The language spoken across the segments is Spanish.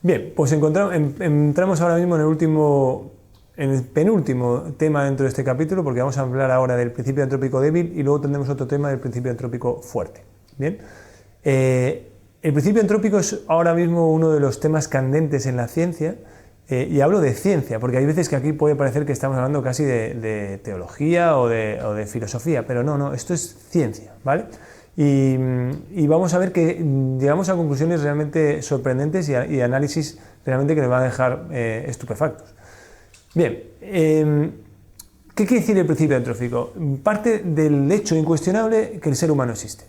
Bien, pues entramos ahora mismo en el penúltimo tema dentro de este capítulo, porque vamos a hablar ahora del principio antrópico débil y luego tendremos otro tema del principio antrópico fuerte. Bien, el principio antrópico es ahora mismo uno de los temas candentes en la ciencia, y hablo de ciencia, porque hay veces que aquí puede parecer que estamos hablando casi de teología o de filosofía, pero no, esto es ciencia, ¿vale? Y vamos a ver que llegamos a conclusiones realmente sorprendentes y análisis realmente que nos van a dejar estupefactos. Bien, ¿qué quiere decir el principio antrópico? Parte del hecho incuestionable que el ser humano existe.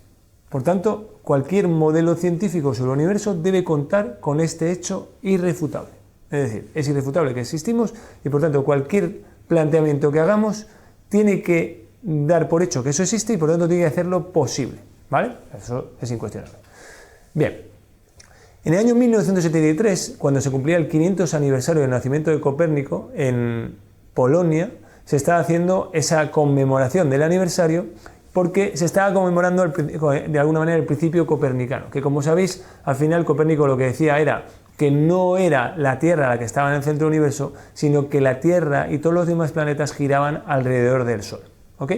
Por tanto, cualquier modelo científico sobre el universo debe contar con este hecho irrefutable. Es decir, es irrefutable que existimos y por tanto cualquier planteamiento que hagamos tiene que dar por hecho que eso existe y por tanto tiene que hacerlo posible. ¿Vale? Eso es incuestionable. Bien, en el año 1973, cuando se cumplía el 500 aniversario del nacimiento de Copérnico, en Polonia se estaba haciendo esa conmemoración del aniversario porque se estaba conmemorando de alguna manera el principio copernicano, que como sabéis, al final Copérnico lo que decía era que no era la Tierra la que estaba en el centro del universo, sino que la Tierra y todos los demás planetas giraban alrededor del Sol. ¿Ok?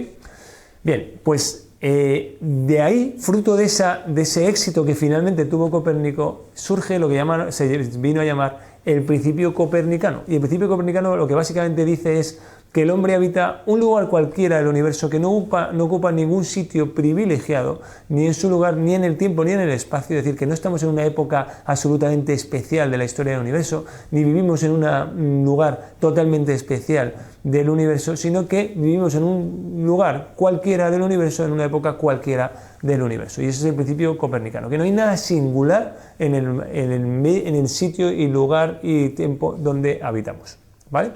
Bien, pues de ahí, fruto de ese éxito que finalmente tuvo Copérnico, surge lo que se vino a llamar el principio copernicano. Y el principio copernicano lo que básicamente dice es que el hombre habita un lugar cualquiera del universo que no ocupa ningún sitio privilegiado, ni en su lugar, ni en el tiempo, ni en el espacio. Es decir, que no estamos en una época absolutamente especial de la historia del universo, ni vivimos en un lugar totalmente especial del universo, sino que vivimos en un lugar cualquiera del universo, en una época cualquiera del universo. Y ese es el principio copernicano, que no hay nada singular en el sitio y lugar y tiempo donde habitamos. ¿Vale?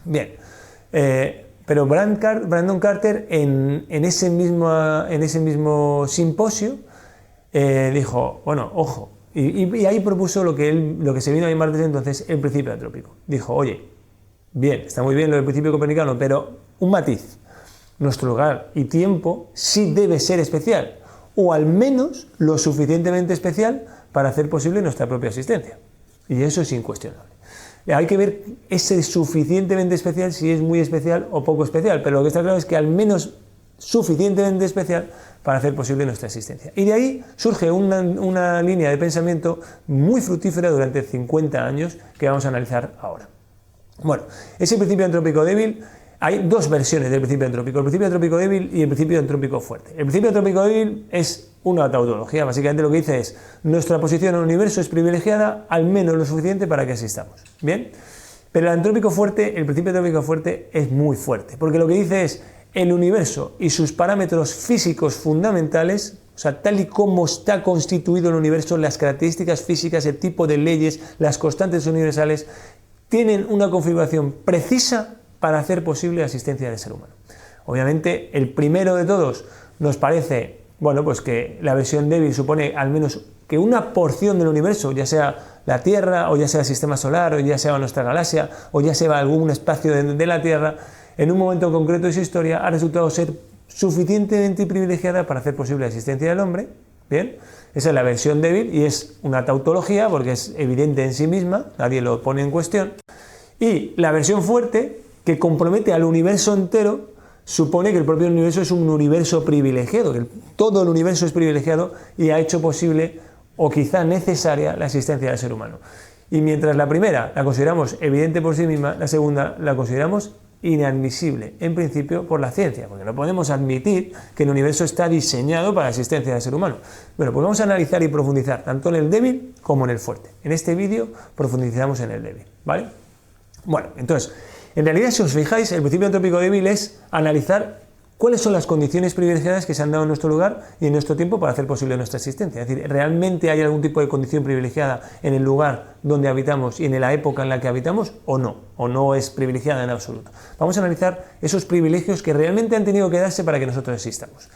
Bien. Pero Brandon Carter en ese mismo simposio dijo, bueno, ojo, y ahí propuso lo que se vino a llamar desde entonces el principio antrópico. Dijo, oye, bien, está muy bien lo del principio copernicano, pero un matiz, nuestro lugar y tiempo sí debe ser especial, o al menos lo suficientemente especial para hacer posible nuestra propia existencia. Y eso es incuestionable. Hay que ver ese suficientemente especial, si es muy especial o poco especial, pero lo que está claro es que al menos suficientemente especial para hacer posible nuestra existencia. Y de ahí surge una línea de pensamiento muy fructífera durante 50 años que vamos a analizar ahora. Bueno, ese principio antrópico débil, hay dos versiones del principio antrópico, el principio antrópico débil y el principio antrópico fuerte. El principio antrópico débil es una tautología, básicamente lo que dice es nuestra posición en el universo es privilegiada al menos lo suficiente para que existamos. ¿Bien? Pero el principio antrópico fuerte es muy fuerte, porque lo que dice es el universo y sus parámetros físicos fundamentales, o sea, tal y como está constituido el universo, las características físicas, el tipo de leyes, las constantes universales, tienen una configuración precisa para hacer posible la existencia del ser humano. Obviamente, el primero de todos nos parece, bueno, pues que la versión débil supone al menos que una porción del universo, ya sea la Tierra, o ya sea el sistema solar, o ya sea nuestra galaxia, o ya sea algún espacio de la Tierra, en un momento concreto de su historia ha resultado ser suficientemente privilegiada para hacer posible la existencia del hombre. Bien, esa es la versión débil y es una tautología porque es evidente en sí misma, nadie lo pone en cuestión. Y la versión fuerte, que compromete al universo entero, supone que el propio universo es un universo privilegiado, que todo el universo es privilegiado y ha hecho posible o quizá necesaria la existencia del ser humano. Y mientras la primera la consideramos evidente por sí misma, la segunda la consideramos inadmisible, en principio, por la ciencia, porque no podemos admitir que el universo está diseñado para la existencia del ser humano. Bueno, pues vamos a analizar y profundizar tanto en el débil como en el fuerte. En este vídeo profundizamos en el débil, ¿vale? Bueno, entonces, en realidad, si os fijáis, el principio antrópico débil es analizar cuáles son las condiciones privilegiadas que se han dado en nuestro lugar y en nuestro tiempo para hacer posible nuestra existencia. Es decir, ¿realmente hay algún tipo de condición privilegiada en el lugar donde habitamos y en la época en la que habitamos o no es privilegiada en absoluto? Vamos a analizar esos privilegios que realmente han tenido que darse para que nosotros existamos.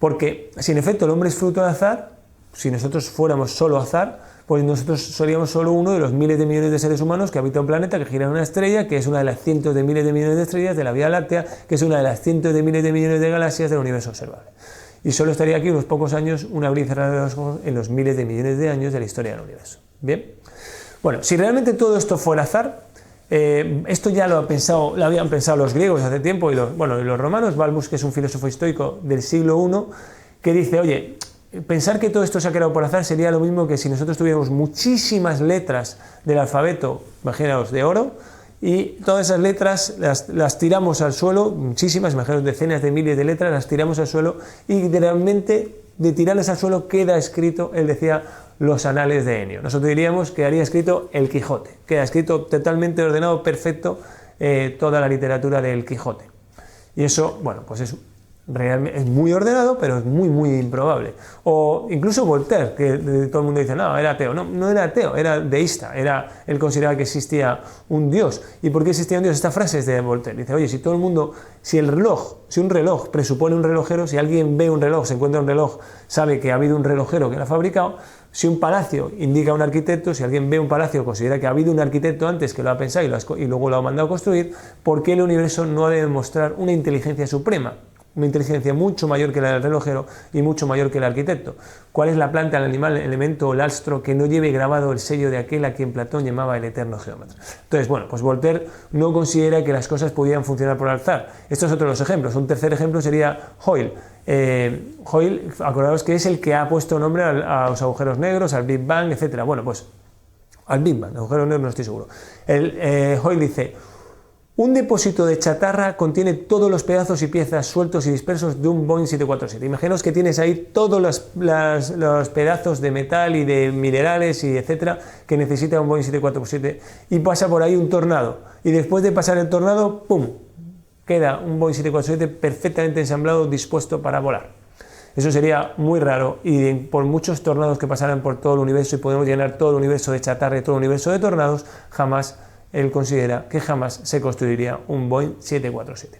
Porque si en efecto el hombre es fruto de azar, si nosotros fuéramos solo azar, pues nosotros seríamos solo uno de los miles de millones de seres humanos que habita un planeta, que gira en una estrella, que es una de las cientos de miles de millones de estrellas de la Vía Láctea, que es una de las cientos de miles de millones de galaxias del universo observable. Y solo estaría aquí unos pocos años, un abrir y cerrar de los ojos, en los miles de millones de años de la historia del universo. Bien, Bueno, si realmente todo esto fuera azar, esto ya lo habían pensado los griegos hace tiempo y los romanos. Balbus, que es un filósofo estoico del siglo I, que dice, oye, pensar que todo esto se ha creado por azar sería lo mismo que si nosotros tuviéramos muchísimas letras del alfabeto, imaginaos, de oro, y todas esas letras las tiramos al suelo, muchísimas, imaginaos decenas de miles de letras, las tiramos al suelo y literalmente de tirarlas al suelo queda escrito, él decía, los anales de Enio. Nosotros diríamos que haría escrito el Quijote, queda escrito totalmente ordenado, perfecto, toda la literatura del Quijote. Y eso, bueno, pues es muy ordenado, pero es muy, muy improbable. O incluso Voltaire, que todo el mundo dice, no, era ateo. No, no era ateo, era deísta. Él consideraba que existía un Dios. ¿Y por qué existía un Dios? Esta frase es de Voltaire. Dice, oye, si un reloj presupone un relojero, si alguien ve un reloj, se encuentra un reloj, sabe que ha habido un relojero que lo ha fabricado. Si un palacio indica un arquitecto, si alguien ve un palacio, considera que ha habido un arquitecto antes que lo ha pensado y luego lo ha mandado a construir, ¿por qué el universo no ha de demostrar una inteligencia suprema? Una inteligencia mucho mayor que la del relojero y mucho mayor que el arquitecto. ¿Cuál es la planta, el animal, el elemento o el astro que no lleve grabado el sello de aquel a quien Platón llamaba el eterno geómetra? Entonces, bueno, pues Voltaire no considera que las cosas pudieran funcionar por azar. Estos son otros los ejemplos. Un tercer ejemplo sería Hoyle. Hoyle, acordaos que es el que ha puesto nombre a los agujeros negros, al Big Bang, etc. Bueno, pues al Big Bang, agujeros negros no estoy seguro. Hoyle dice: un depósito de chatarra contiene todos los pedazos y piezas sueltos y dispersos de un Boeing 747. Imaginaos que tienes ahí todos los pedazos de metal y de minerales y etcétera que necesita un Boeing 747 y pasa por ahí un tornado. Y después de pasar el tornado, ¡pum!, queda un Boeing 747 perfectamente ensamblado, dispuesto para volar. Eso sería muy raro y por muchos tornados que pasaran por todo el universo y podemos llenar todo el universo de chatarra y todo el universo de tornados, jamás él considera que jamás se construiría un Boeing 747.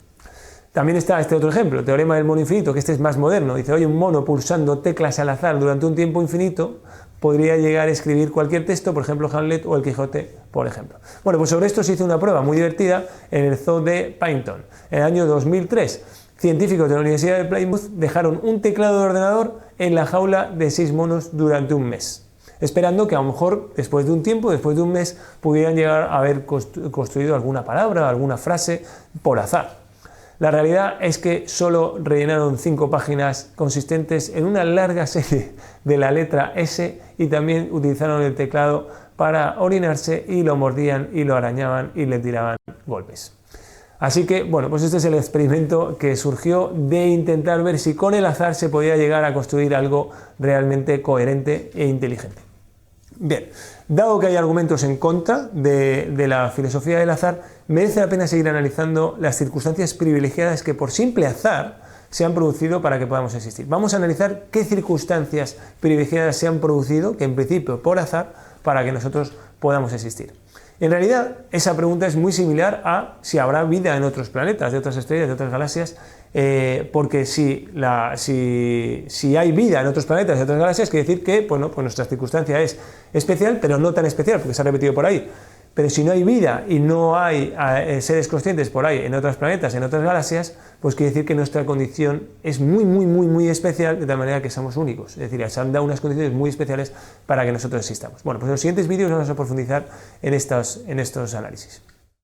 También está este otro ejemplo, el teorema del mono infinito, que este es más moderno. Dice, oye, un mono pulsando teclas al azar durante un tiempo infinito podría llegar a escribir cualquier texto, por ejemplo Hamlet o el Quijote, por ejemplo. Bueno, pues sobre esto se hizo una prueba muy divertida en el zoo de Paignton. En el año 2003, científicos de la Universidad de Plymouth dejaron un teclado de ordenador en la jaula de 6 monos durante un mes, esperando que a lo mejor después de un tiempo, después de un mes, pudieran llegar a haber construido alguna palabra, alguna frase por azar. La realidad es que solo rellenaron 5 páginas consistentes en una larga serie de la letra S y también utilizaron el teclado para orinarse y lo mordían y lo arañaban y le tiraban golpes. Así que, bueno, pues este es el experimento que surgió de intentar ver si con el azar se podía llegar a construir algo realmente coherente e inteligente. Bien, dado que hay argumentos en contra de la filosofía del azar, merece la pena seguir analizando las circunstancias privilegiadas que por simple azar se han producido para que podamos existir. Vamos a analizar qué circunstancias privilegiadas se han producido, que en principio por azar, para que nosotros podamos existir. En realidad, esa pregunta es muy similar a si habrá vida en otros planetas, de otras estrellas, de otras galaxias, porque si hay vida en otros planetas, de otras galaxias, quiere decir que pues nuestra circunstancia es especial, pero no tan especial, porque se ha repetido por ahí. Pero si no hay vida y no hay seres conscientes por ahí en otros planetas, en otras galaxias, pues quiere decir que nuestra condición es muy, muy, muy, muy especial, de tal manera que somos únicos. Es decir, se han dado unas condiciones muy especiales para que nosotros existamos. Bueno, pues en los siguientes vídeos vamos a profundizar en estos análisis.